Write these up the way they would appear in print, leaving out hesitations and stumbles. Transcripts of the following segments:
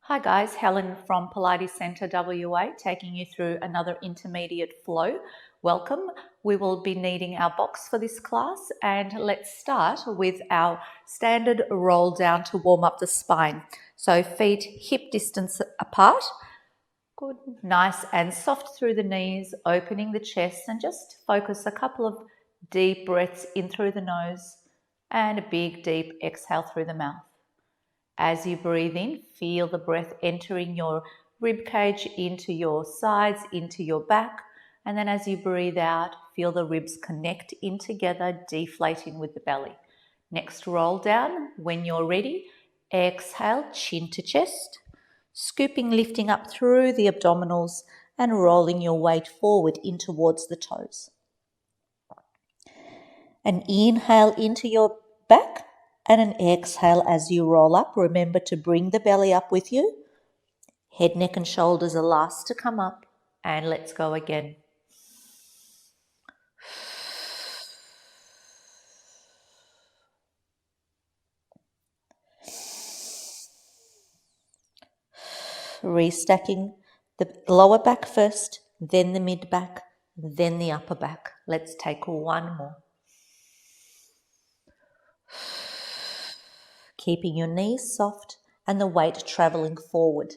Hi guys, Helen from Pilates Centre WA taking you through another intermediate flow. Welcome. We will be needing our box for this class, and let's start with our standard roll down to warm up the spine. So feet hip distance apart. Good, nice and soft through the knees, opening the chest, and just focus a couple of deep breaths in through the nose and a big deep exhale through the mouth. As you breathe in, feel the breath entering your rib cage, into your sides, into your back. And then as you breathe out, feel the ribs connect in together, deflating with the belly. Next, roll down. When you're ready, exhale, chin to chest, scooping, lifting up through the abdominals and rolling your weight forward in towards the toes. An inhale into your back. And an exhale as you roll up. Remember to bring the belly up with you. Head, neck and shoulders are last to come up. And let's go again. Restacking the lower back first, then the mid back, then the upper back. Let's take one more. Keeping your knees soft and the weight traveling forward.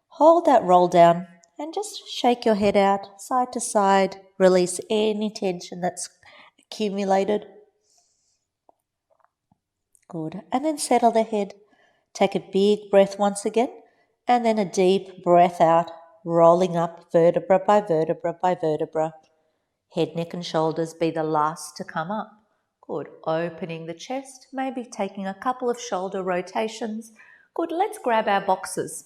Hold that roll down and just shake your head out side to side. Release any tension that's accumulated. Good. And then settle the head. Take a big breath once again and then a deep breath out, rolling up vertebra by vertebra by vertebra. Head, neck and shoulders be the last to come up. Good. Opening the chest, maybe taking a couple of shoulder rotations. Good. Let's grab our boxes.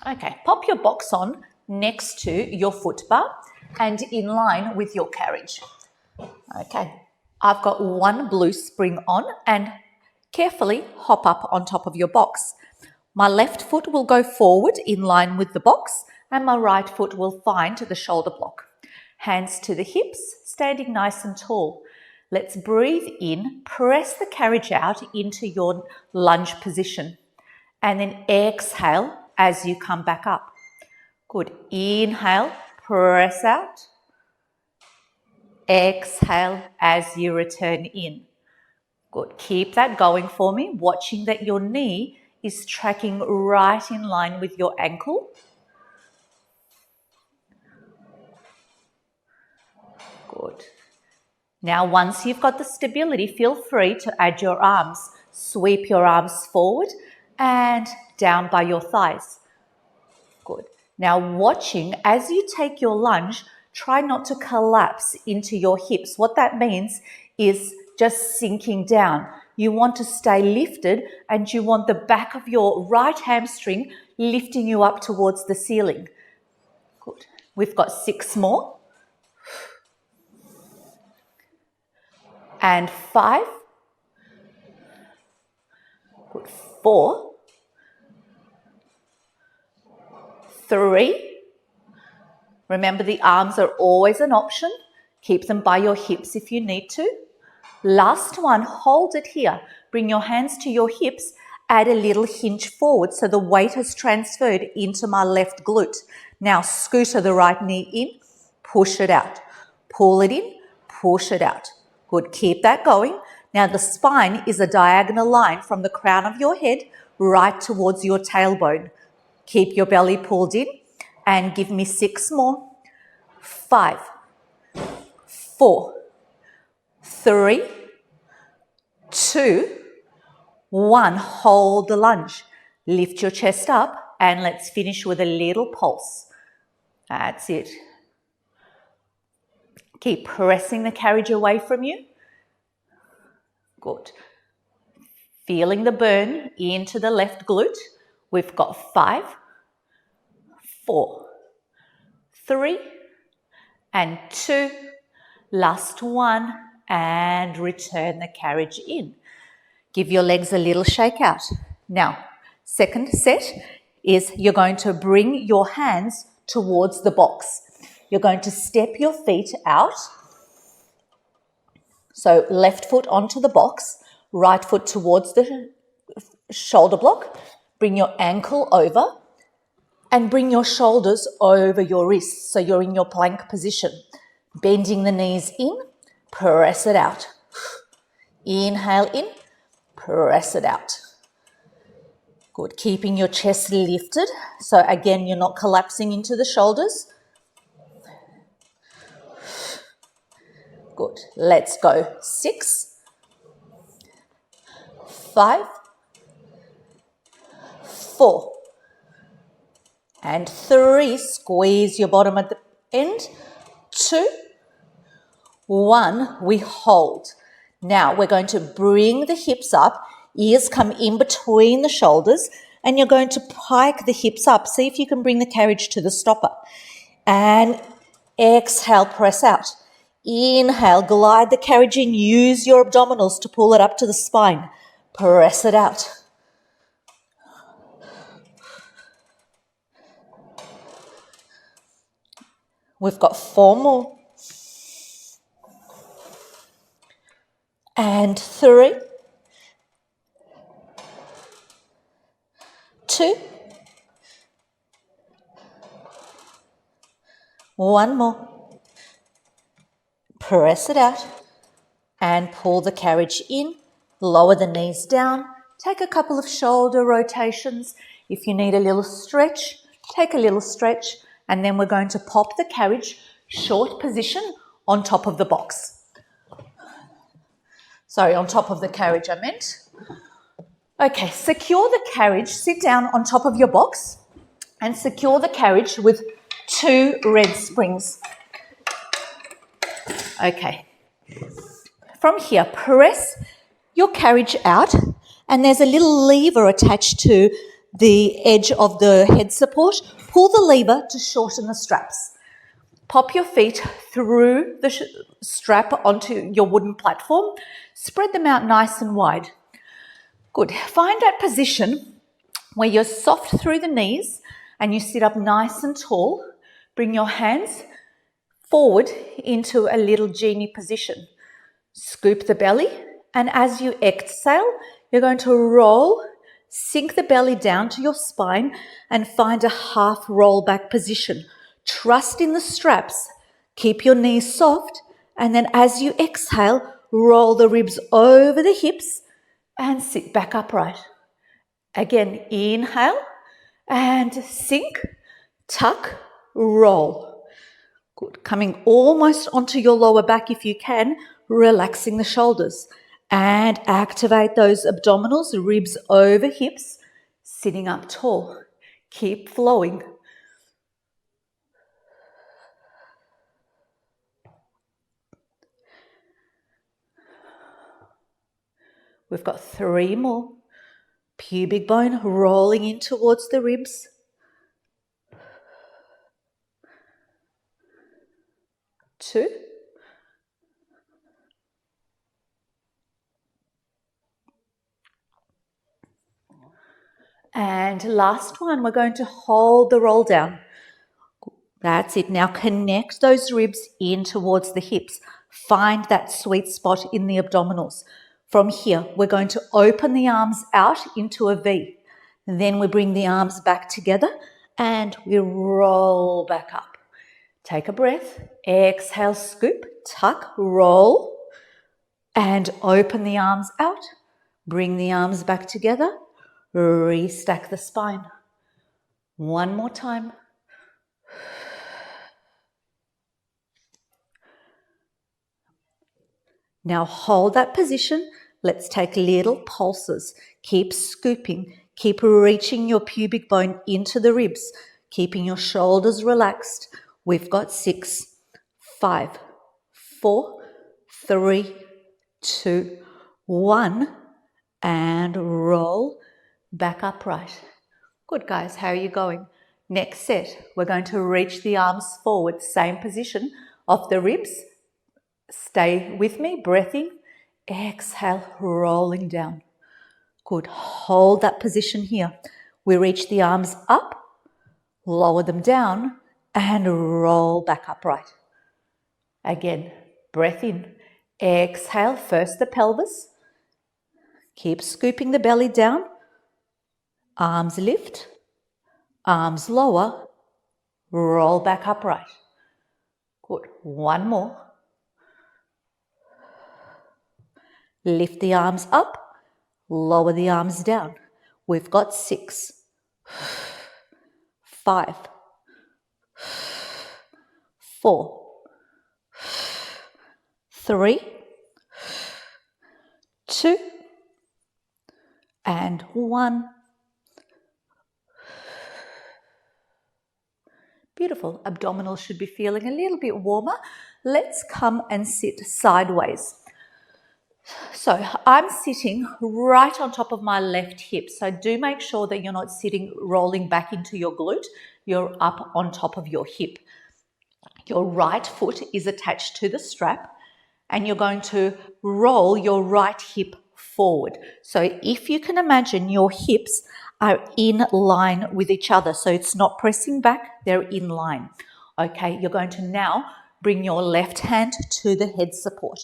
Okay, pop your box on next to your foot bar and in line with your carriage. Okay, I've got one blue spring on and carefully hop up on top of your box. My left foot will go forward in line with the box and my right foot will find the shoulder block. Hands to the hips, standing nice and tall. Let's breathe in, press the carriage out into your lunge position. And then exhale as you come back up. Good. Inhale, press out. Exhale as you return in. Good. Keep that going for me, watching that your knee is tracking right in line with your ankle. Good. Now, once you've got the stability, feel free to add your arms. Sweep your arms forward and down by your thighs. Good. Now, watching as you take your lunge, try not to collapse into your hips. What that means is just sinking down. You want to stay lifted and you want the back of your right hamstring lifting you up towards the ceiling. Good. We've got 6 more. And 5. Good. 4. 3. Remember, the arms are always an option. Keep them by your hips if you need to. Last one, hold it here. Bring your hands to your hips. Add a little hinge forward so the weight has transferred into my left glute. Now scooter the right knee in, push it out. Pull it in, push it out. Good, keep that going. Now the spine is a diagonal line from the crown of your head right towards your tailbone. Keep your belly pulled in and give me 6 more. 5, 4, 3, 2, 1. Hold the lunge. Lift your chest up and let's finish with a little pulse. That's it. Keep pressing the carriage away from you. Good. Feeling the burn into the left glute. We've got 5, 4, 3, and 2. Last one, and return the carriage in. Give your legs a little shake out. Now, second set is you're going to bring your hands towards the box. You're going to step your feet out. So left foot onto the box, right foot towards the shoulder block, bring your ankle over and bring your shoulders over your wrists. So you're in your plank position. Bending the knees in, press it out. Inhale in, press it out. Good, keeping your chest lifted. So again, you're not collapsing into the shoulders. Good, let's go. 6, 5, 4, and 3. Squeeze your bottom at the end. 2, 1. We hold. Now we're going to bring the hips up. Ears come in between the shoulders, and you're going to pike the hips up. See if you can bring the carriage to the stopper. And exhale, press out. Inhale, glide the carriage in. Use your abdominals to pull it up to the spine. Press it out. We've got 4 more. And 3, 2, 1 more. Press it out and pull the carriage in. Lower the knees down. Take a couple of shoulder rotations. If you need a little stretch, take a little stretch, and then we're going to pop the carriage, short position, on top of the box. Sorry, on top of the carriage I meant. Okay, secure the carriage. Sit down on top of your box and secure the carriage with 2 red springs. Okay. From here, press your carriage out, and there's a little lever attached to the edge of the head support. Pull the lever to shorten the straps. Pop your feet through the strap onto your wooden platform. Spread them out nice and wide. Good. Find that position where you're soft through the knees and you sit up nice and tall. Bring your hands forward into a little genie position. Scoop the belly, and as you exhale, you're going to roll, sink the belly down to your spine and find a half roll back position. Trust in the straps. Keep your knees soft, and then as you exhale, roll the ribs over the hips and sit back upright. Again, inhale and sink, tuck, roll. Good. Coming almost onto your lower back if you can, relaxing the shoulders. And activate those abdominals, ribs over hips, sitting up tall. Keep flowing. We've got 3 more. Pubic bone rolling in towards the ribs. 2. And last one, we're going to hold the roll down. That's it. Now connect those ribs in towards the hips. Find that sweet spot in the abdominals. From here, we're going to open the arms out into a V. Then we bring the arms back together and we roll back up. Take a breath. Exhale, scoop, tuck, roll, and open the arms out. Bring the arms back together. Restack the spine. One more time. Now hold that position. Let's take little pulses. Keep scooping. Keep reaching your pubic bone into the ribs. Keeping your shoulders relaxed. We've got 6, 5, 4, 3, 2, 1. And roll back upright. Good, guys. How are you going? Next set, we're going to reach the arms forward. Same position of the ribs. Stay with me. Breath in. Exhale, rolling down. Good. Hold that position here. We reach the arms up, lower them down, and roll back upright. Again, breath in. Exhale, first the pelvis. Keep scooping the belly down. Arms lift, arms lower, roll back upright. Good. One more. Lift the arms up, lower the arms down. We've got 6, 5, 4, 3, 2, and 1. Beautiful. Abdominals should be feeling a little bit warmer. Let's come and sit sideways. So I'm sitting right on top of my left hip. So do make sure that you're not sitting rolling back into your glute. You're up on top of your hip. Your right foot is attached to the strap and you're going to roll your right hip forward. So if you can imagine, your hips are in line with each other. So it's not pressing back, they're in line. Okay, you're going to now bring your left hand to the head support.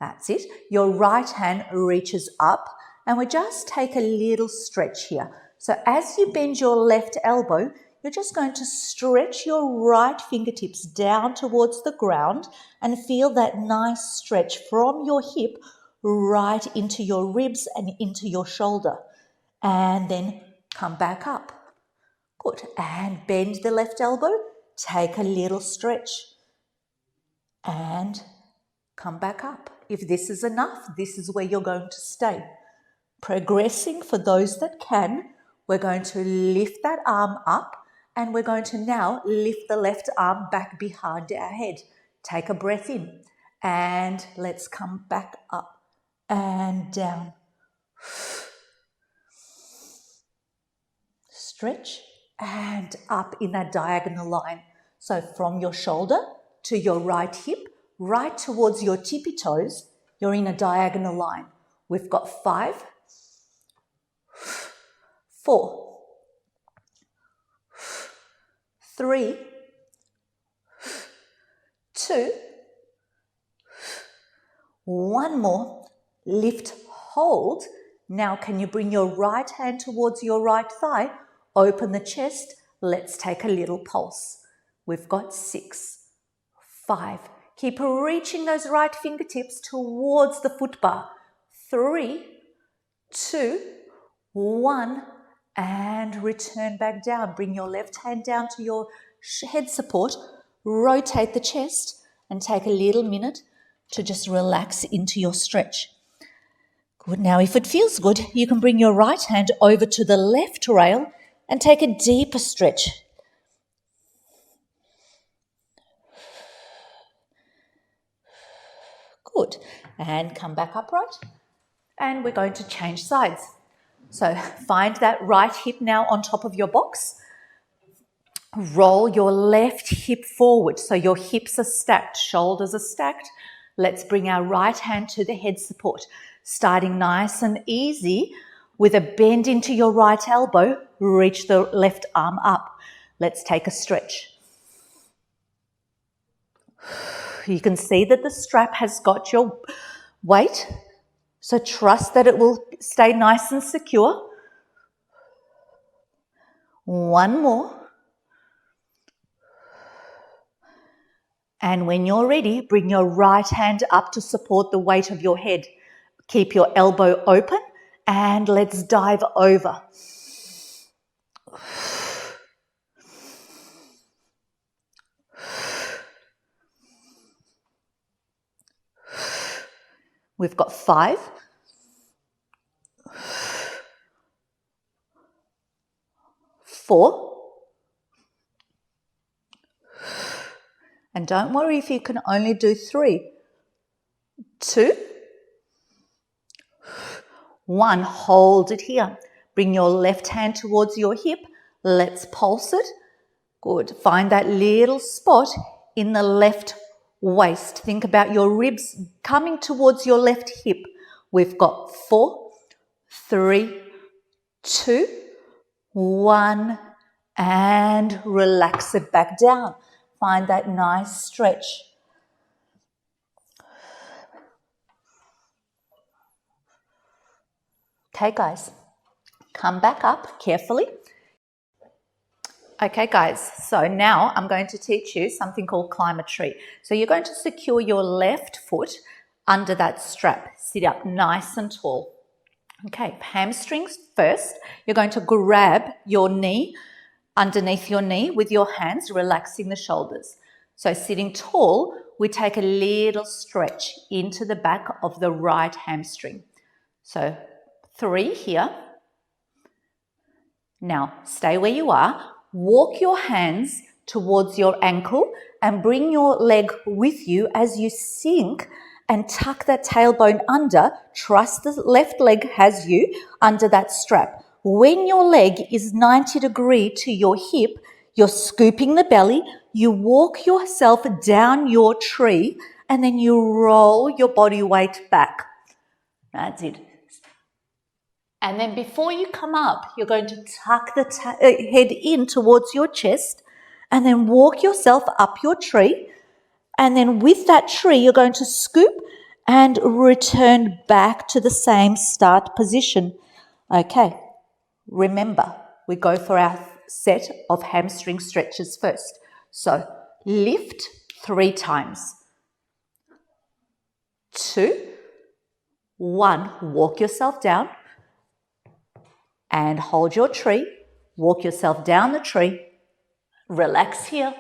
That's it. Your right hand reaches up and we just take a little stretch here. So as you bend your left elbow, you're just going to stretch your right fingertips down towards the ground and feel that nice stretch from your hip right into your ribs and into your shoulder. And then come back up. Good. And bend the left elbow. Take a little stretch. And come back up. If this is enough, this is where you're going to stay. Progressing for those that can, we're going to lift that arm up and we're going to now lift the left arm back behind our head. Take a breath in and let's come back up and down. Stretch and up in that diagonal line. So from your shoulder to your right hip, right towards your tippy toes, you're in a diagonal line. We've got 5, 4, 3, 2, 1 more. Lift, hold. Now can you bring your right hand towards your right thigh? Open the chest. Let's take a little pulse. We've got 6, 5. Keep reaching those right fingertips towards the foot bar. 3, 2, 1, and return back down. Bring your left hand down to your head support. Rotate the chest and take a little minute to just relax into your stretch. Good. Now, if it feels good, you can bring your right hand over to the left rail and take a deeper stretch. Good. And come back upright. And we're going to change sides. So find that right hip now on top of your box. Roll your left hip forward. So your hips are stacked, shoulders are stacked. Let's bring our right hand to the head support. Starting nice and easy with a bend into your right elbow, reach the left arm up. Let's take a stretch. You can see that the strap has got your weight, so trust that it will stay nice and secure. 1 more. And when you're ready, bring your right hand up to support the weight of your head. Keep your elbow open and let's dive over. We've got 5, 4, and don't worry if you can only do 3, 2, 1. Hold it here. Bring your left hand towards your hip. Let's pulse it. Good. Find that little spot in the left waist. Think about your ribs coming towards your left hip. We've got 4, 3, 2, 1, and relax it back down. Find that nice stretch. Okay, guys, come back up carefully. Okay, guys, so now I'm going to teach you something called climb a tree. So you're going to secure your left foot under that strap. Sit up nice and tall. Okay, hamstrings first. You're going to grab your knee underneath your knee with your hands, relaxing the shoulders. So sitting tall, we take a little stretch into the back of the right hamstring. So 3 here. Now stay where you are. Walk your hands towards your ankle and bring your leg with you as you sink and tuck that tailbone under. Trust the left leg has you under that strap. When your leg is 90 degrees to your hip, you're scooping the belly, you walk yourself down your tree, and then you roll your body weight back. That's it. And then before you come up, you're going to tuck the head in towards your chest and then walk yourself up your tree. And then with that tree, you're going to scoop and return back to the same start position. Okay, remember, we go for our set of hamstring stretches first. So lift 3 times. 2, 1, walk yourself down. And hold your tree, walk yourself down the tree, relax here,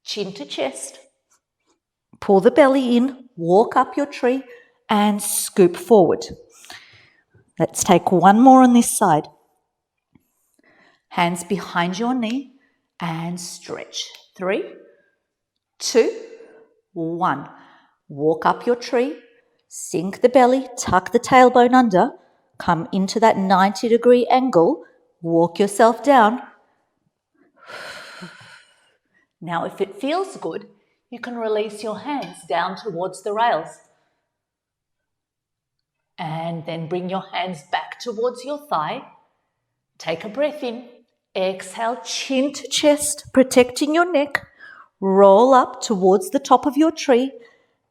chin to chest, pull the belly in, walk up your tree and scoop forward. Let's take 1 more on this side. Hands behind your knee and stretch. 3, 2, 1. Walk up your tree, sink the belly, tuck the tailbone under, come into that 90-degree angle, walk yourself down. Now, if it feels good, you can release your hands down towards the rails. And then bring your hands back towards your thigh. Take a breath in. Exhale, chin to chest, protecting your neck. Roll up towards the top of your tree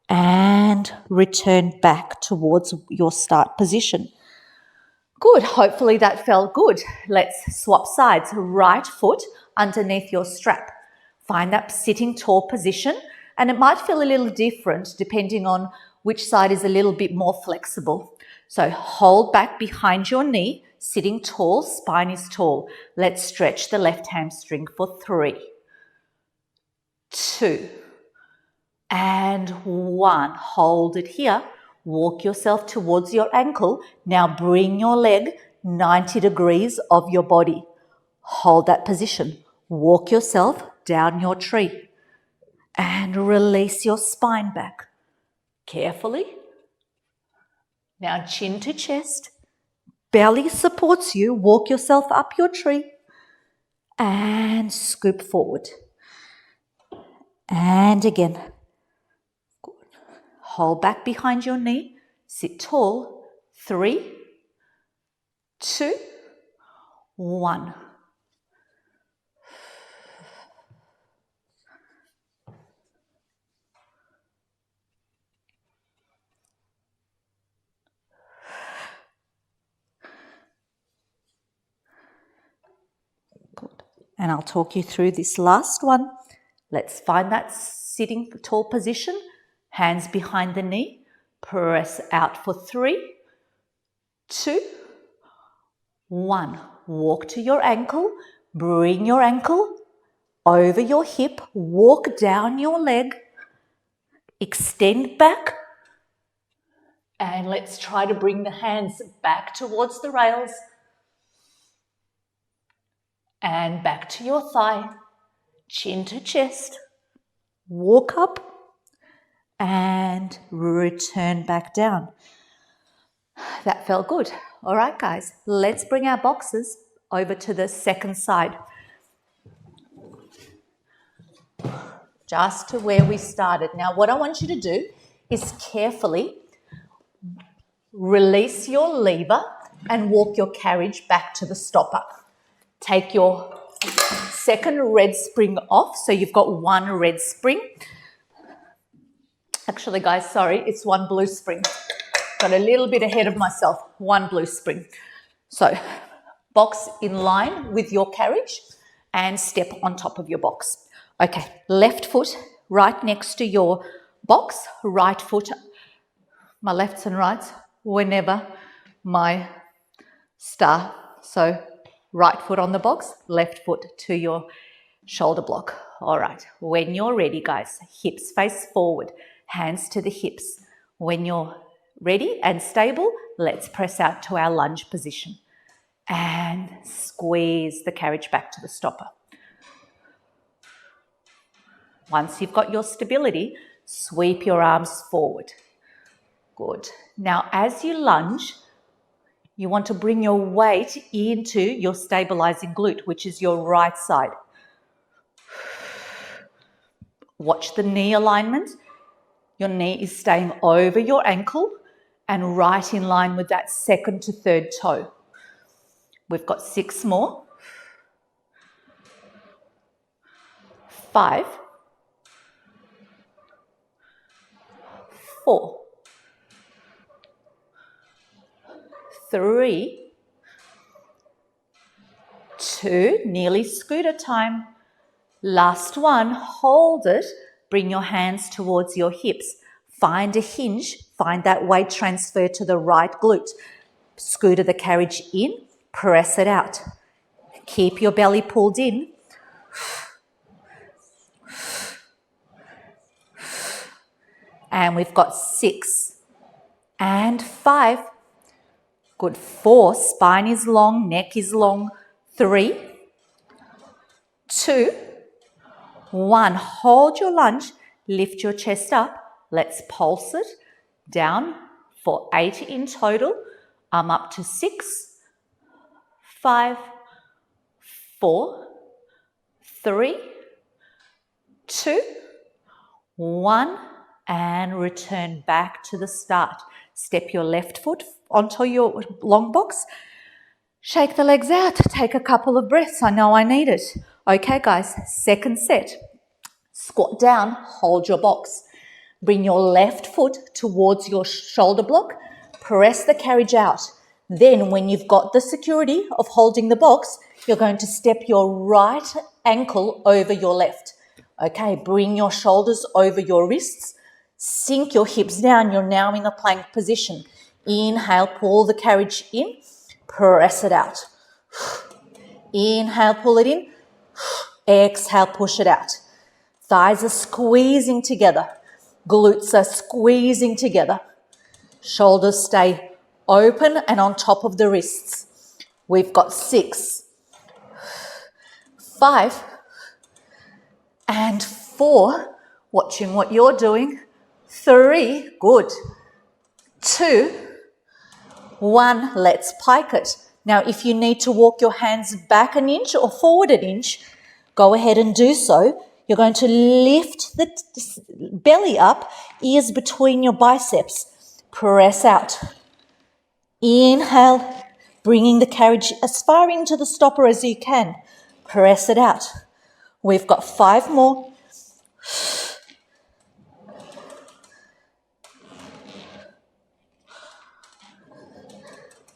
and return back towards your start position. Good, hopefully that felt good. Let's swap sides. Right foot underneath your strap. Find that sitting tall position, and it might feel a little different depending on which side is a little bit more flexible. So hold back behind your knee, sitting tall, spine is tall. Let's stretch the left hamstring for 3, 2, and 1. Hold it here. Walk yourself towards your ankle. Now bring your leg 90 degrees of your body. Hold that position. Walk yourself down your tree and release your spine back. Carefully. Now chin to chest. Belly supports you. Walk yourself up your tree and scoop forward. And again. Hold back behind your knee, sit tall, 3, 2, 1. Good. And I'll talk you through this last one. Let's find that sitting tall position. Hands behind the knee, press out for 3, 2, 1. Walk to your ankle, bring your ankle over your hip, walk down your leg, extend back, and let's try to bring the hands back towards the rails and back to your thigh, chin to chest, walk up, and return back down. That felt good. All right, guys, let's bring our boxes over to the second side. Just to where we started. Now, what I want you to do is carefully release your lever and walk your carriage back to the stopper. Take your second red spring off, so you've got 1 red spring. Actually, guys, sorry, it's 1 blue spring. Got a little bit ahead of myself. One blue spring. So box in line with your carriage and step on top of your box. Okay, left foot right next to your box, right foot, my lefts and rights, whenever my star. So right foot on the box, left foot to your shoulder block. All right, when you're ready, guys, hips face forward, hands to the hips. When you're ready and stable, let's press out to our lunge position and squeeze the carriage back to the stopper. Once you've got your stability, sweep your arms forward. Good. Now, as you lunge, you want to bring your weight into your stabilizing glute, which is your right side. Watch the knee alignment. Your knee is staying over your ankle and right in line with that second to third toe. We've got 6 more. 5, 4, 3, 2, nearly scooter time. Last one, hold it, bring your hands towards your hips. Find a hinge, find that weight transfer to the right glute. Scooter the carriage in, press it out. Keep your belly pulled in. And we've got 6 and 5. Good. 4, spine is long, neck is long. 3, 2, 1. Hold your lunge, lift your chest up. Let's pulse it down for 8 in total. I'm up to 6, 5, 4, 3, 2, 1, and return back to the start. Step your left foot onto your long box. Shake the legs out. Take a couple of breaths. I know I need it. Okay, guys, second set. Squat down, hold your box. Bring your left foot towards your shoulder block. Press the carriage out. Then when you've got the security of holding the box, you're going to step your right ankle over your left. Okay, bring your shoulders over your wrists. Sink your hips down. You're now in a plank position. Inhale, pull the carriage in. Press it out. Inhale, pull it in. Exhale, push it out. Thighs are squeezing together. Glutes are squeezing together. Shoulders stay open and on top of the wrists. We've got 6, 5, and 4. Watching what you're doing. 3, good. 2, 1, let's pike it. Now, if you need to walk your hands back an inch or forward an inch, go ahead and do so. You're going to lift the belly up, ears between your biceps. Press out. Inhale, bringing the carriage as far into the stopper as you can. Press it out. We've got 5 more.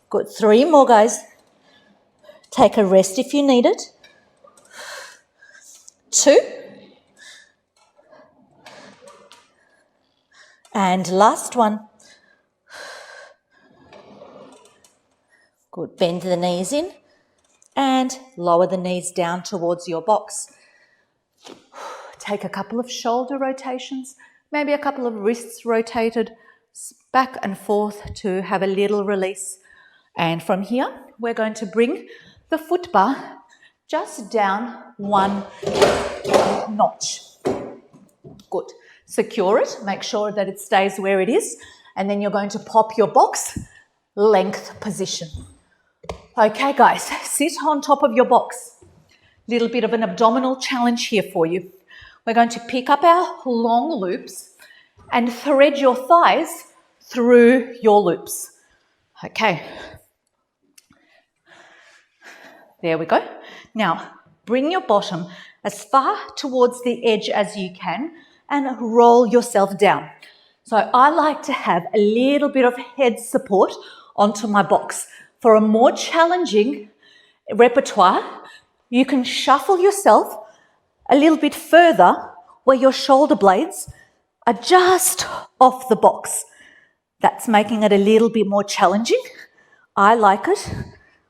Good. 3 more, guys. Take a rest if you need it. 2. And last one. Good. Bend the knees in and lower the knees down towards your box. Take a couple of shoulder rotations, maybe a couple of wrists rotated back and forth to have a little release. And from here, we're going to bring the foot bar just down 1 notch. Good. Secure it. Make sure that it stays where it is. And then you're going to pop your box length position. Okay, guys, sit on top of your box. Little bit of an abdominal challenge here for you. We're going to pick up our long loops and thread your thighs through your loops. Okay. There we go. Now, bring your bottom as far towards the edge as you can and roll yourself down. So I like to have a little bit of head support onto my box. For a more challenging repertoire, you can shuffle yourself a little bit further where your shoulder blades are just off the box. That's making it a little bit more challenging. I like it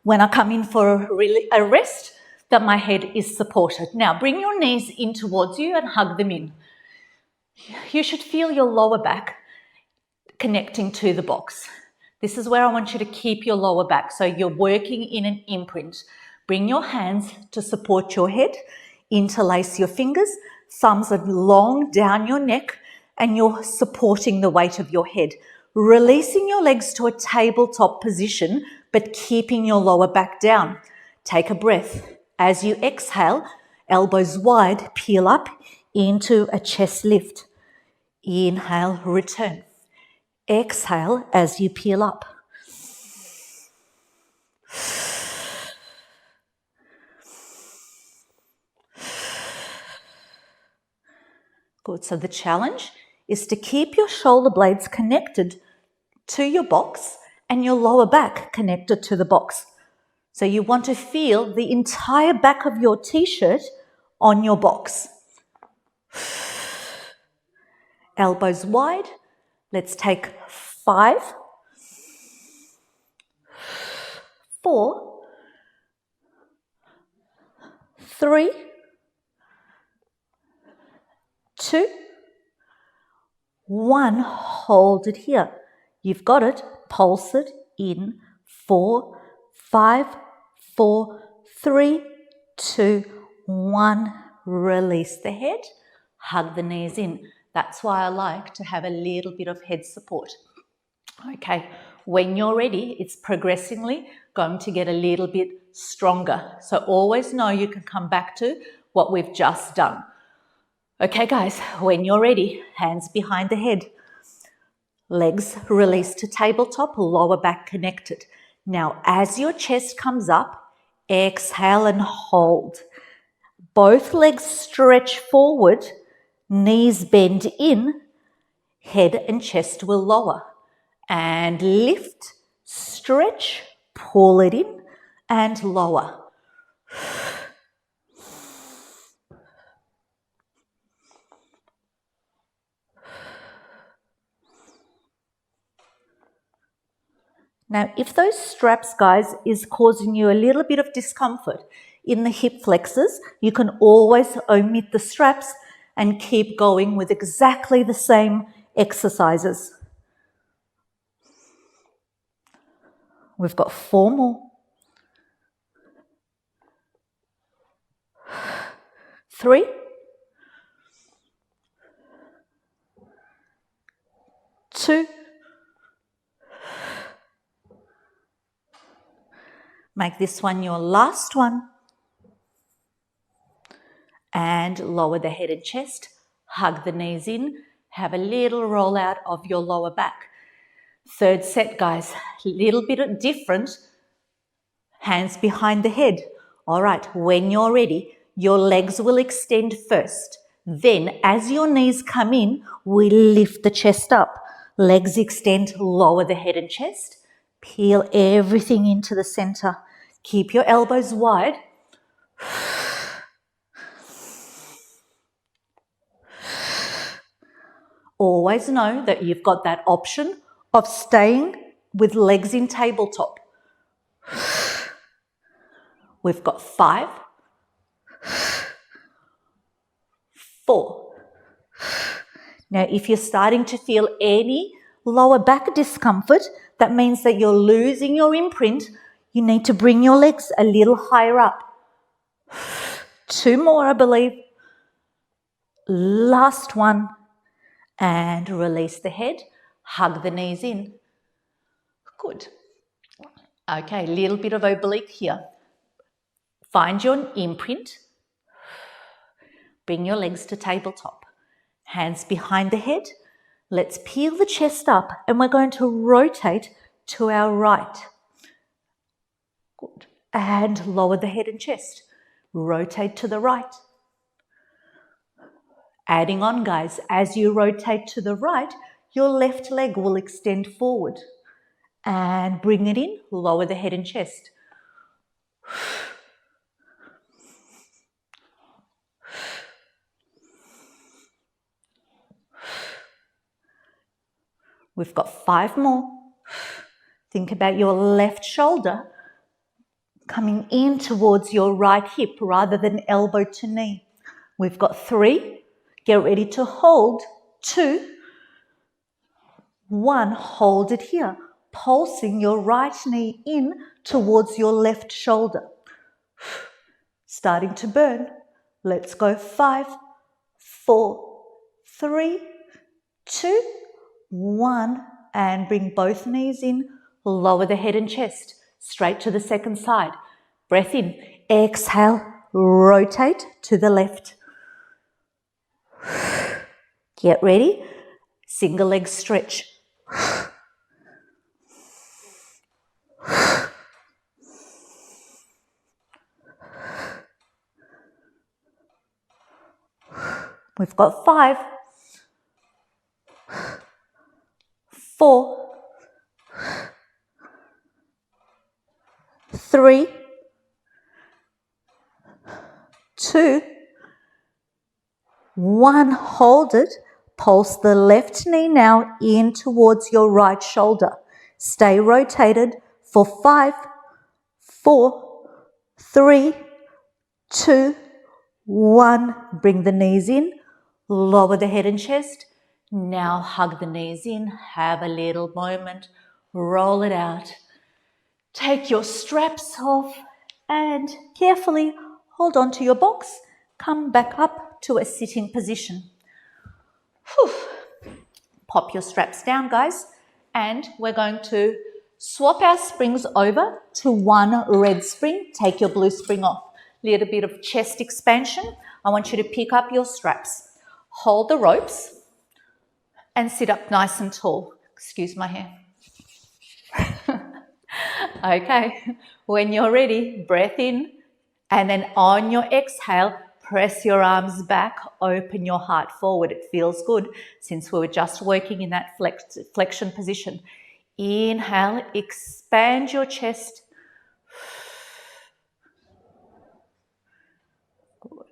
when I come in for a rest that my head is supported. Now bring your knees in towards you and hug them in. You should feel your lower back connecting to the box. This is where I want you to keep your lower back. So you're working in an imprint. Bring your hands to support your head. Interlace your fingers. Thumbs are long down your neck and you're supporting the weight of your head. Releasing your legs to a tabletop position, but keeping your lower back down. Take a breath. As you exhale, elbows wide, peel up into a chest lift. Inhale, return. Exhale as you peel up. Good. So the challenge is to keep your shoulder blades connected to your box and your lower back connected to the box. So you want to feel the entire back of your t-shirt on your box. Elbows wide. Let's take 5, 4, 3, 2, 1. Hold it here. You've got it. Pulse it in 4, 5, 4, 3, 2, 1. Release the head. Hug the knees in. That's why I like to have a little bit of head support. Okay, when you're ready, it's progressively going to get a little bit stronger. So always know you can come back to what we've just done. Okay, guys, when you're ready, hands behind the head. Legs released to tabletop, lower back connected. Now, as your chest comes up, exhale and hold. Both legs stretch forward, knees bend in, head and chest will lower. And lift, stretch, pull it in, and lower. Now, if those straps, guys, is causing you a little bit of discomfort in the hip flexors, you can always omit the straps and keep going with exactly the same exercises. We've got 4 more. 3, 2, make this one your last one. And lower the head and chest, hug the knees in, have a little roll out of your lower back. Third set, guys, a little bit different. Hands behind the head. All right, when you're ready, your legs will extend first. Then, as your knees come in, we lift the chest up. Legs extend, lower the head and chest. Peel everything into the center. Keep your elbows wide. Always know that you've got that option of staying with legs in tabletop. We've got 5, 4. Now, if you're starting to feel any lower back discomfort, that means that you're losing your imprint. You need to bring your legs a little higher up. 2 more, I believe. Last one. And release the head. Hug the knees in. Good. Okay, little bit of oblique here. Find your imprint. Bring your legs to tabletop. Hands behind the head. Let's peel the chest up and we're going to rotate to our right. Good. And lower the head and chest. Rotate to the right. Adding on, guys, as you rotate to the right, your left leg will extend forward. And bring it in, lower the head and chest. We've got 5 more. Think about your left shoulder coming in towards your right hip rather than elbow to knee. We've got 3. Get ready to hold. 2. 1. Hold it here, pulsing your right knee in towards your left shoulder. Starting to burn. Let's go. 5, 4, 3, 2, 1. And bring both knees in. Lower the head and chest. Straight to the second side. Breath in. Exhale. Rotate to the left. Get ready. Single leg stretch. We've got 5, 4, 3, 2, 1. Hold it. Pulse the left knee now in towards your right shoulder. Stay rotated for 5, 4, 3, 2, 1. Bring the knees in. Lower the head and chest. Now hug the knees in. Have a little moment. Roll it out. Take your straps off and carefully hold on to your box. Come back up to a sitting position. Whew. Pop your straps down, guys. And we're going to swap our springs over to one red spring. Take your blue spring off. Little bit of chest expansion. I want you to pick up your straps. Hold the ropes and sit up nice and tall. Excuse my hair. Okay, when you're ready, breath in, and then on your exhale, press your arms back, open your heart forward. It feels good since we were just working in that flexion position. Inhale, expand your chest. Good.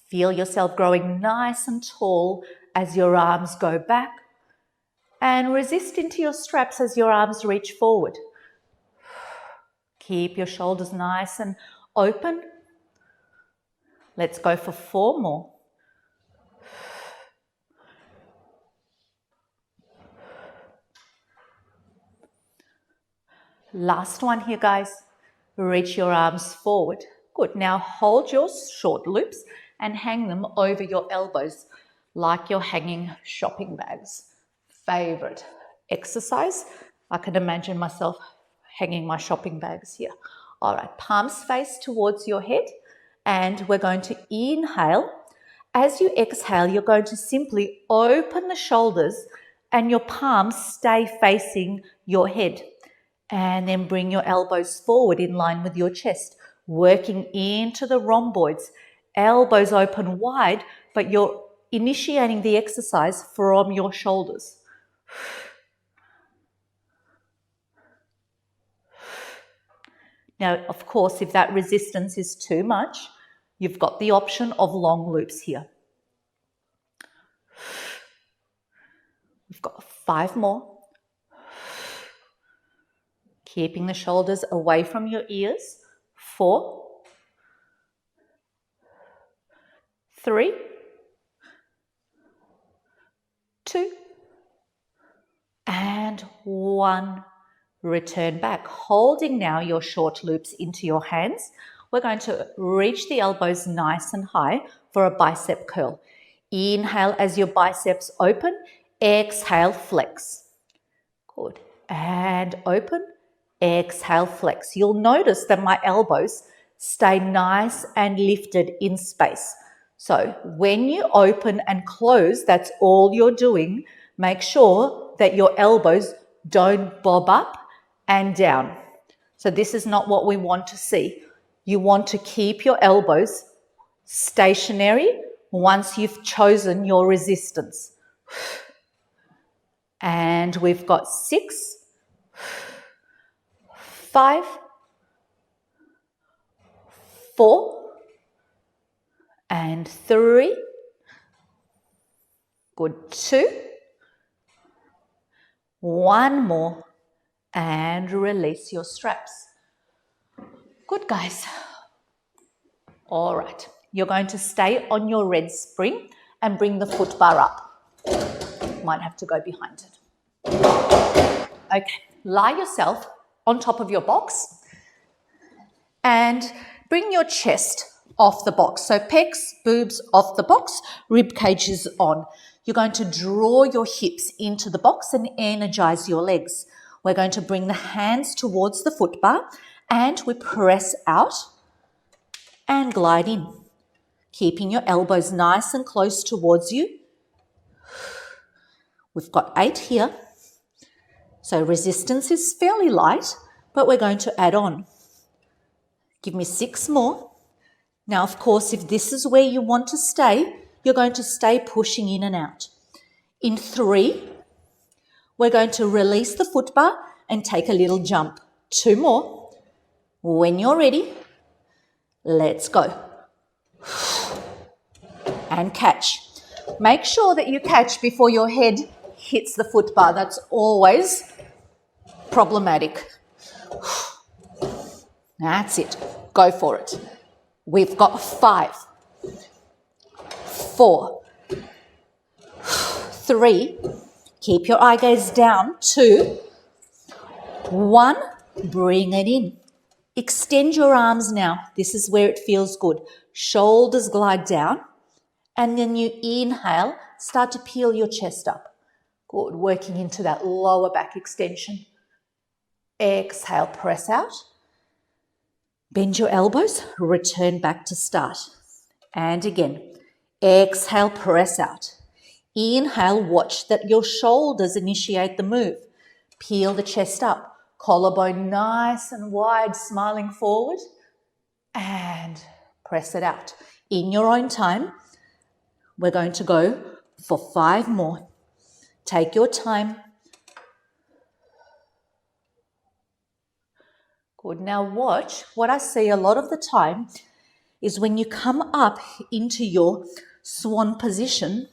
Feel yourself growing nice and tall as your arms go back. And resist into your straps as your arms reach forward. Keep your shoulders nice and open. Let's go for 4 more. Last one here, guys. Reach your arms forward. Good. Now hold your short loops and hang them over your elbows like you're hanging shopping bags. Favorite exercise. I can imagine myself hanging my shopping bags here. All right, palms face towards your head, and we're going to inhale. As you exhale, you're going to simply open the shoulders and your palms stay facing your head. And then bring your elbows forward in line with your chest, working into the rhomboids. Elbows open wide, but you're initiating the exercise from your shoulders. Now, of course, if that resistance is too much, you've got the option of long loops here. We've got 5 more. Keeping the shoulders away from your ears. 4, 3, 2, and 1. Return back. Holding now your short loops into your hands. We're going to reach the elbows nice and high for a bicep curl. Inhale as your biceps open. Exhale, flex. Good. And open. Exhale, flex. You'll notice that my elbows stay nice and lifted in space. So when you open and close, that's all you're doing. Make sure that your elbows don't bob up and down. So this is not what we want to see. You want to keep your elbows stationary once you've chosen your resistance. And we've got 6, 5, 4, and 3. Good, 2. 1 more, and release your straps. Good, guys. All right, you're going to stay on your red spring and bring the foot bar up. Might have to go behind it. Okay, lie yourself on top of your box and bring your chest off the box. So pecs, boobs off the box, rib cage is on. You're going to draw your hips into the box and energize your legs. We're going to bring the hands towards the foot bar and we press out and glide in, keeping your elbows nice and close towards you. We've got 8 here. So resistance is fairly light, but we're going to add on. Give me 6 more. Now, of course, if this is where you want to stay, you're going to stay pushing in and out. In 3, we're going to release the foot bar and take a little jump. 2 more. When you're ready, let's go. And catch. Make sure that you catch before your head hits the foot bar. That's always problematic. That's it. Go for it. We've got 5, 4, 3. Keep your eye gaze down. 2, 1. Bring it in. Extend your arms now. This is where it feels good. Shoulders glide down. And then you inhale, start to peel your chest up. Good, working into that lower back extension. Exhale, press out. Bend your elbows, return back to start. And again, exhale, press out. Inhale, watch that your shoulders initiate the move. Peel the chest up. Collarbone nice and wide, smiling forward. And press it out. In your own time, we're going to go for 5 more. Take your time. Good. Now watch. What I see a lot of the time is when you come up into your swan position,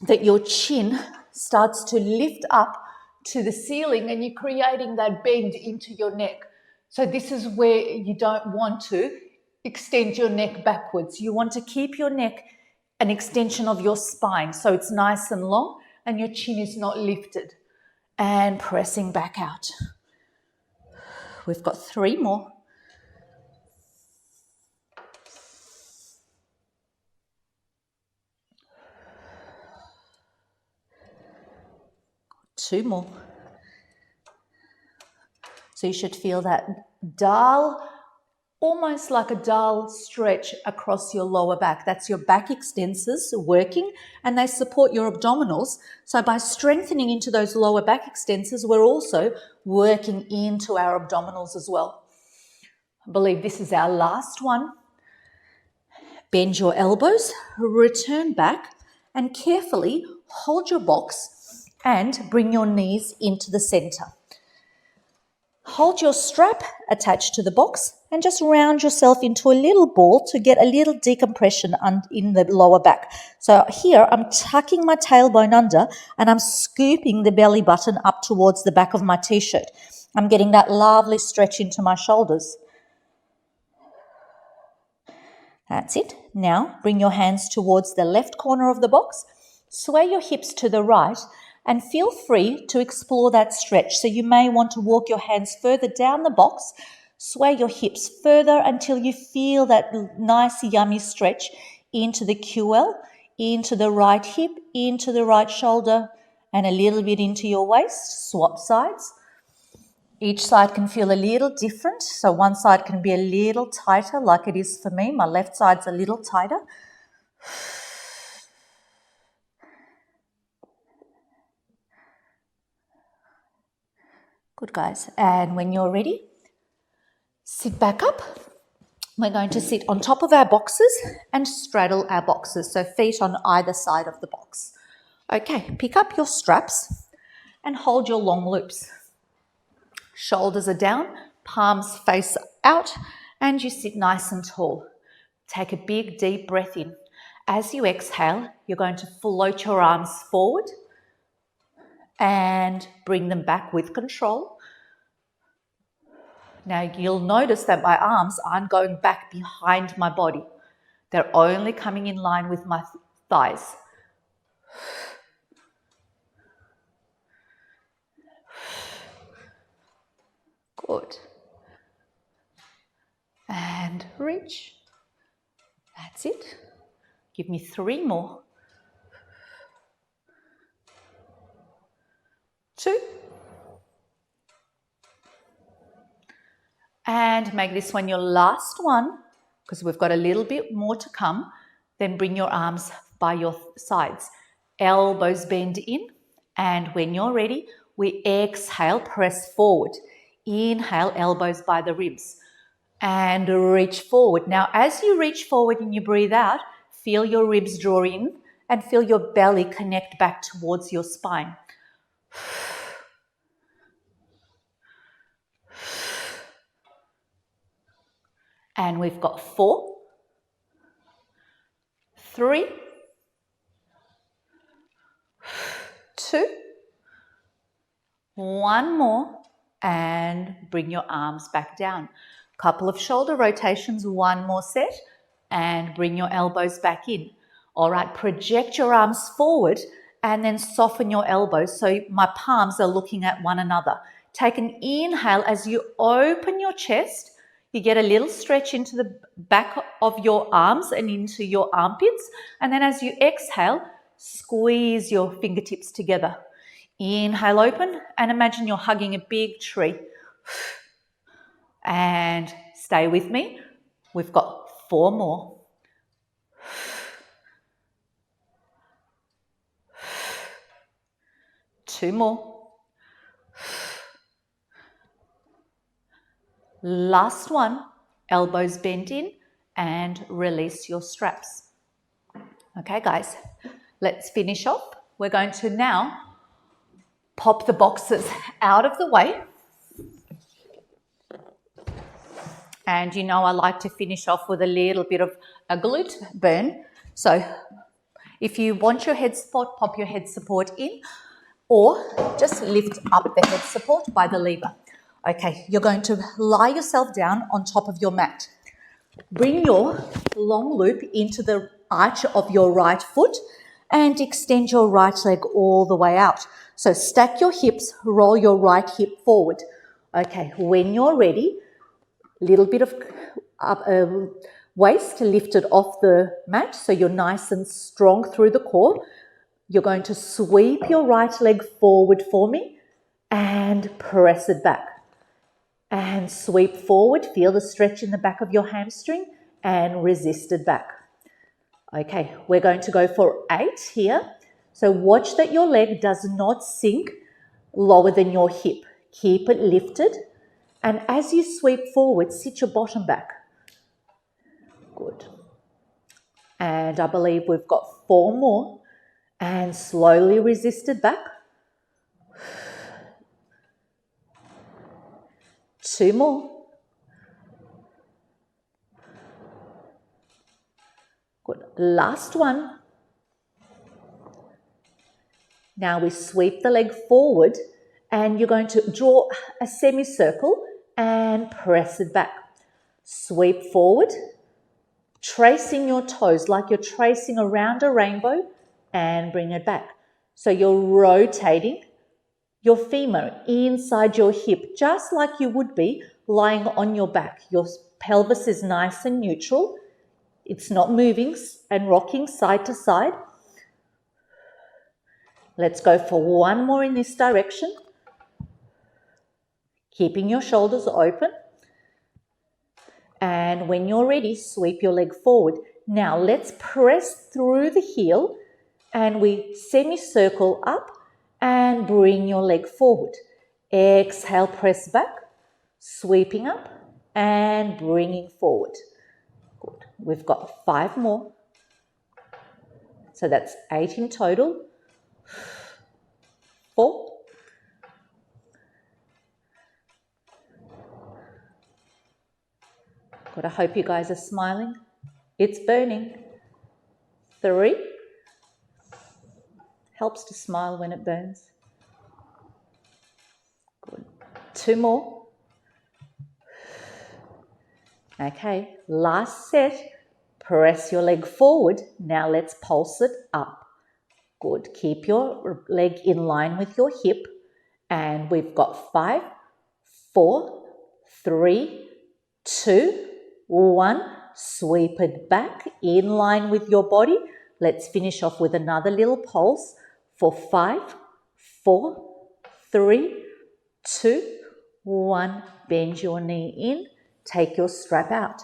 that your chin starts to lift up to the ceiling and you're creating that bend into your neck. So this is where you don't want to extend your neck backwards. You want to keep your neck an extension of your spine so it's nice and long and your chin is not lifted. And pressing back out. We've got 3 more. Two more. So you should feel that dull, almost like a dull stretch across your lower back. That's your back extensors working and they support your abdominals. So by strengthening into those lower back extensors, we're also working into our abdominals as well. I believe this is our last one. Bend your elbows, return back and carefully hold your box and bring your knees into the center. Hold your strap attached to the box and just round yourself into a little ball to get a little decompression in the lower back. So here I'm tucking my tailbone under and I'm scooping the belly button up towards the back of my t-shirt. I'm getting that lovely stretch into my shoulders. That's it. Now bring your hands towards the left corner of the box, sway your hips to the right and feel free to explore that stretch. So you may want to walk your hands further down the box, sway your hips further until you feel that nice yummy stretch into the QL, into the right hip, into the right shoulder and a little bit into your waist. Swap sides. Each side can feel a little different. So one side can be a little tighter like it is for me. My left side's a little tighter. Good, guys. And when you're ready, sit back up We're going to sit on top of our boxes and straddle our boxes, so feet on either side of the box. Okay, pick up your straps and hold your long loops. Shoulders are down, palms face out, and you sit nice and tall. Take a big deep breath in. As you exhale, you're going to float your arms forward and bring them back with control. Now you'll notice that my arms aren't going back behind my body. They're only coming in line with my thighs. Good. And reach. That's it. Give me 3 more. 2. And make this one your last one, because we've got a little bit more to come. Then bring your arms by your sides. Elbows bend in, and when you're ready, we exhale, press forward. Inhale, elbows by the ribs, and reach forward. Now, as you reach forward and you breathe out, feel your ribs draw in and feel your belly connect back towards your spine. And we've got 4, 3, 2, 1 more, and bring your arms back down. Couple of shoulder rotations, 1 more set, and bring your elbows back in. All right, project your arms forward and then soften your elbows so my palms are looking at one another. Take an inhale as you open your chest. You get a little stretch into the back of your arms and into your armpits. And then as you exhale, squeeze your fingertips together. Inhale, open, and imagine you're hugging a big tree. And stay with me. We've got 4 more. 2 more. Last one, elbows bend in and release your straps. Okay, guys, let's finish off. We're going to now pop the boxes out of the way. And you know I like to finish off with a little bit of a glute burn. So if you want your head support, pop your head support in, or just lift up the head support by the lever. Okay, you're going to lie yourself down on top of your mat. Bring your long loop into the arch of your right foot and extend your right leg all the way out. So stack your hips, roll your right hip forward. Okay, when you're ready, little bit of waist lifted off the mat so you're nice and strong through the core. You're going to sweep your right leg forward for me and press it back. And sweep forward, feel the stretch in the back of your hamstring and resist it back. Okay, we're going to go for 8 here. So watch that your leg does not sink lower than your hip. Keep it lifted. And as you sweep forward, sit your bottom back. Good. And I believe we've got 4 more. And slowly resist it back. 2 more. Good. Last one. Now we sweep the leg forward and you're going to draw a semicircle and press it back. Sweep forward, tracing your toes like you're tracing around a rainbow, and bring it back. So you're rotating your femur inside your hip, just like you would be lying on your back. Your pelvis is nice and neutral. It's not moving and rocking side to side. Let's go for 1 more in this direction. Keeping your shoulders open. And when you're ready, sweep your leg forward. Now let's press through the heel and we semicircle up and bring your leg forward. Exhale, press back, sweeping up and bringing forward. Good. We've got 5 more. So that's 8 in total. 4. Good. I hope you guys are smiling. It's burning. 3. Helps to smile when it burns. Good. 2 more. Okay, last set. Press your leg forward. Now let's pulse it up. Good. Keep your leg in line with your hip. And we've got 5, 4, 3, 2, 1. Sweep it back in line with your body. Let's finish off with another little pulse for 5, 4, 3, 2, 1. Bend your knee in. Take your strap out.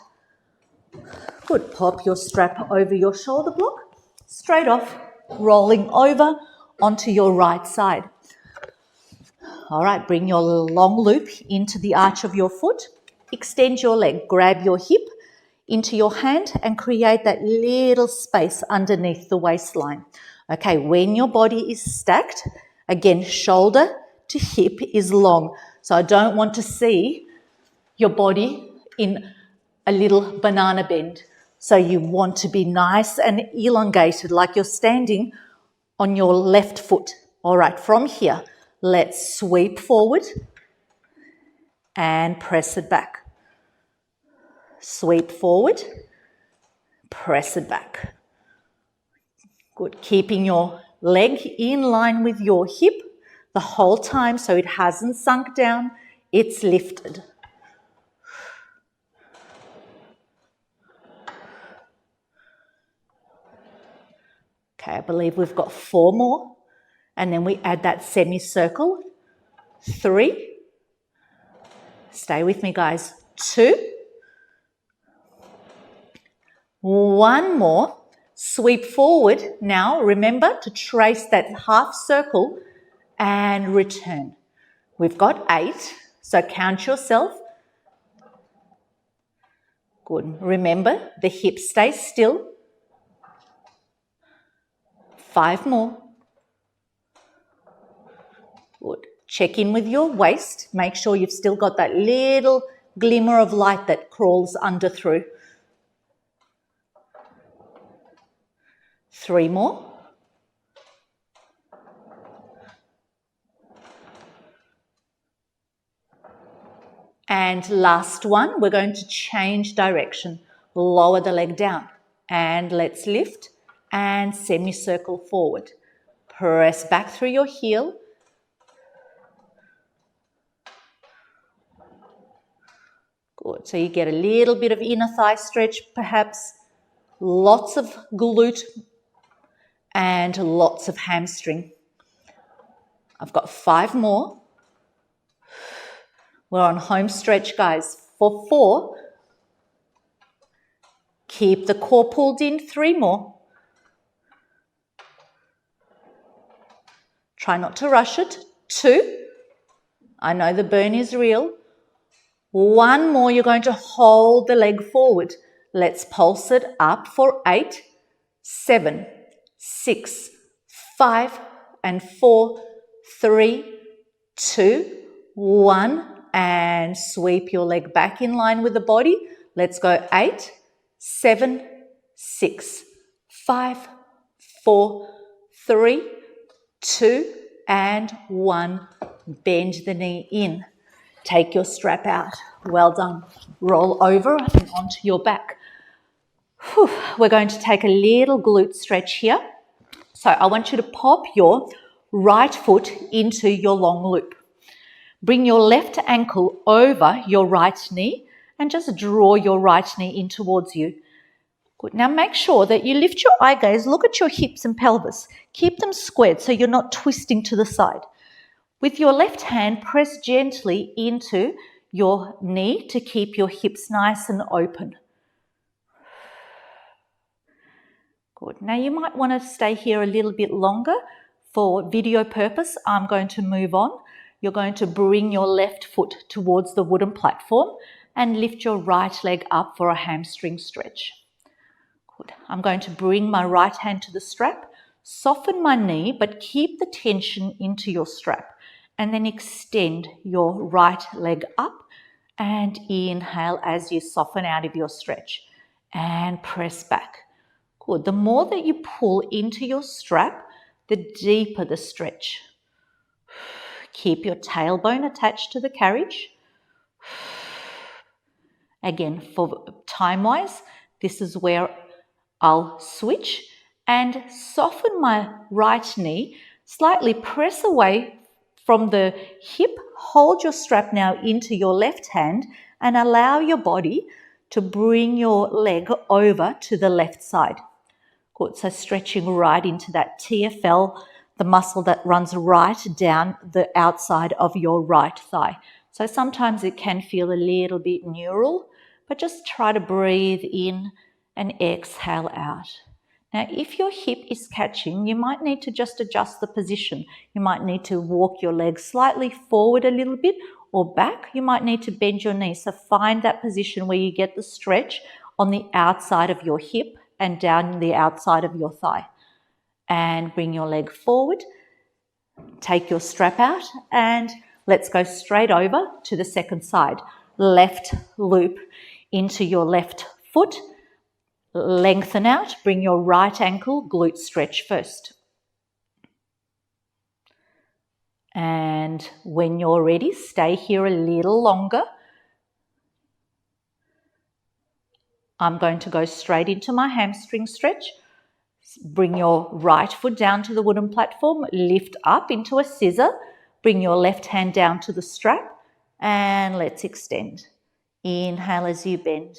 Good. Pop your strap over your shoulder block. Straight off, rolling over onto your right side. All right, bring your long loop into the arch of your foot. Extend your leg. Grab your hip into your hand and create that little space underneath the waistline. Okay, when your body is stacked, again, shoulder to hip is long. So I don't want to see your body in a little banana bend. So you want to be nice and elongated, like you're standing on your left foot. All right, from here, let's sweep forward and press it back. Sweep forward, press it back. Good. Keeping your leg in line with your hip the whole time so it hasn't sunk down, it's lifted. Okay, I believe we've got 4 more. And then we add that semicircle. 3. Stay with me, guys. 2. 1 more. Sweep forward. Now, remember to trace that half circle and return. We've got 8. So count yourself. Good. Remember, the hips stay still. 5 more. Good. Check in with your waist. Make sure you've still got that little glimmer of light that crawls under through. 3 more. And last one, we're going to change direction. Lower the leg down. And let's lift and semicircle forward. Press back through your heel. Good. So you get a little bit of inner thigh stretch, perhaps lots of glute and lots of hamstring. I've got 5 more. We're on home stretch, guys. For 4, keep the core pulled in. 3 more. Try not to rush it. 2. I know the burn is real. 1 more, you're going to hold the leg forward. Let's pulse it up for 8, 7, 6, 5, and 4, 3, 2, 1. And sweep your leg back in line with the body. Let's go 8, 7, 6, 5, 4, 3, 2, and 1. Bend the knee in. Take your strap out. Well done. Roll over and onto your back. Whew. We're going to take a little glute stretch here. So I want you to pop your right foot into your long loop. Bring your left ankle over your right knee and just draw your right knee in towards you. Good. Now make sure that you lift your eye gaze, look at your hips and pelvis. Keep them squared so you're not twisting to the side. With your left hand, press gently into your knee to keep your hips nice and open. Good. Now you might want to stay here a little bit longer. For video purpose, I'm going to move on. You're going to bring your left foot towards the wooden platform and lift your right leg up for a hamstring stretch. Good. I'm going to bring my right hand to the strap, soften my knee, but keep the tension into your strap, and then extend your right leg up and inhale as you soften out of your stretch and press back. Good. The more that you pull into your strap, the deeper the stretch. Keep your tailbone attached to the carriage. Again, for time-wise, this is where I'll switch and soften my right knee, slightly press away from the hip, hold your strap now into your left hand and allow your body to bring your leg over to the left side. Good, so stretching right into that TFL, the muscle that runs right down the outside of your right thigh. So sometimes it can feel a little bit neural, but just try to breathe in and exhale out. Now, if your hip is catching, you might need to just adjust the position. You might need to walk your legs slightly forward a little bit or back. You might need to bend your knee. So find that position where you get the stretch on the outside of your hip and down the outside of your thigh. And bring your leg forward. Take your strap out and let's go straight over to the second side. Left loop into your left foot. Lengthen out, bring your right ankle, glute stretch first. And when you're ready, stay here a little longer. I'm going to go straight into my hamstring stretch. Bring your right foot down to the wooden platform, lift up into a scissor, bring your left hand down to the strap, and let's extend. Inhale as you bend.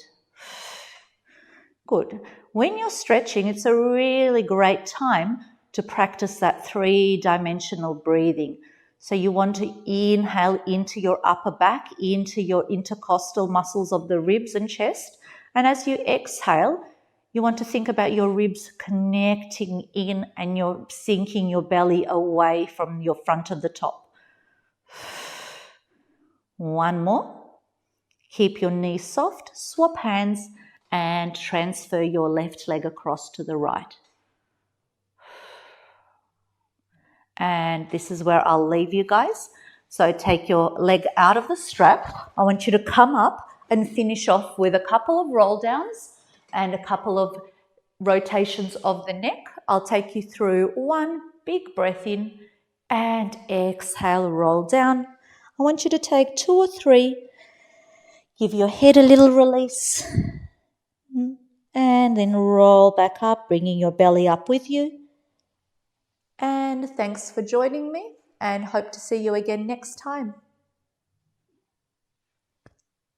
Good. When you're stretching, it's a really great time to practice that three-dimensional breathing. So you want to inhale into your upper back, into your intercostal muscles of the ribs and chest. And as you exhale, you want to think about your ribs connecting in and you're sinking your belly away from your front of the top. One more. Keep your knees soft, swap hands, and transfer your left leg across to the right. And this is where I'll leave you guys. So take your leg out of the strap. I want you to come up and finish off with a couple of roll downs and a couple of rotations of the neck. I'll take you through one big breath in and exhale, roll down. I want you to take 2 or 3. Give your head a little release. And then roll back up, bringing your belly up with you. And thanks for joining me and hope to see you again next time.